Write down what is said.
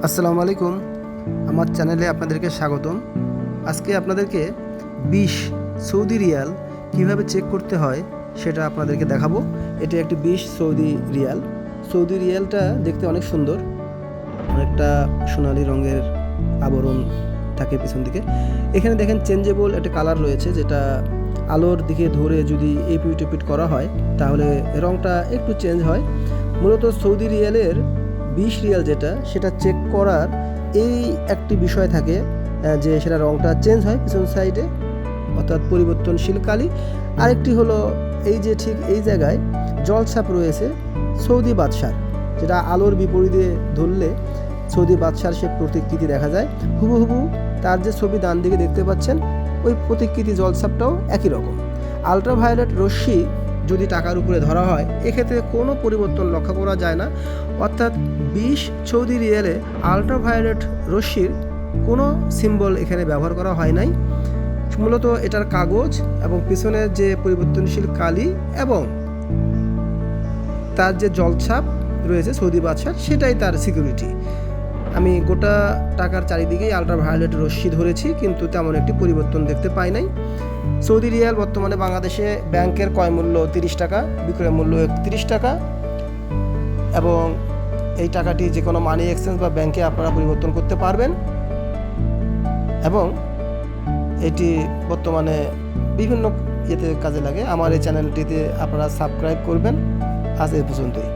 আসসালামু আলাইকুম। আমার চ্যানেলে আপনাদেরকে স্বাগতম। আজকে আপনাদেরকে 20 সৌদি রিয়াল কিভাবে চেক করতে হয় সেটা আপনাদেরকে দেখাবো। এটা একটি 20 সৌদি রিয়াল। সৌদি রিয়ালটা দেখতে অনেক সুন্দর, অনেকটা সোনালি রঙের আবরণ থাকে পিছন দিকে। এখানে দেখেন চেঞ্জেবল একটা কালার রয়েছে, যেটা আলোর দিকে ধরে যদি এপিট এপিট করা হয় তাহলে রঙটা একটু চেঞ্জ হয়। মূলত সৌদি রিয়ালের 20 রিয়াল যেটা, সেটা চেক করার এই একটি বিষয় থাকে যে সেটা রঙটা চেঞ্জ হয় পিছন সাইডে, অর্থাৎ পরিবর্তনশীল কালি। আরেকটি হলো এই যে ঠিক এই জায়গায় জলছাপ রয়েছে সৌদি বাদশার, যেটা আলোর বিপরীতে ধরলে সৌদি বাদশার সে প্রতিকৃতি দেখা যায় হুবহু। তার যে ছবি ডান দিকে দেখতে পাচ্ছেন, ওই প্রতিকৃতি জলছাপটাও একই রকম। আলট্রাভায়োলেট রশ্মি যদি টাকার উপরে ধরা হয়, এক্ষেত্রে কোনো পরিবর্তন লক্ষ্য করা যায় না। অর্থাৎ 20 সৌদি রিয়ালে আলট্রাভায়োলেট রশ্মির কোনো সিম্বল এখানে ব্যবহার করা হয় নাই। মূলত এটার কাগজ এবং পিছনের যে পরিবর্তনশীল কালি এবং তার যে জলছাপ রয়েছে সৌদি বাদশার, সেটাই তার সিকিউরিটি। আমি গোটা টাকার চারিদিকেই আলট্রাভায়োলেট রশ্মি ধরেছি, কিন্তু তেমন একটি পরিবর্তন দেখতে পাই নাই। সৌদি রিয়াল বর্তমানে বাংলাদেশে ব্যাংকের ক্রয় মূল্য 30 টাকা, বিক্রয় মূল্য 31 টাকা, এবং এই টাকাটি যে কোনো মানি এক্সচেঞ্জ বা ব্যাংকে আপনারা পরিবর্তন করতে পারবেন। এবং এটি বর্তমানে বিভিন্ন ইয়েতে কাজে লাগে। আমার এই চ্যানেলটিতে আপনারা সাবস্ক্রাইব করবেন। আজ এই পর্যন্তই।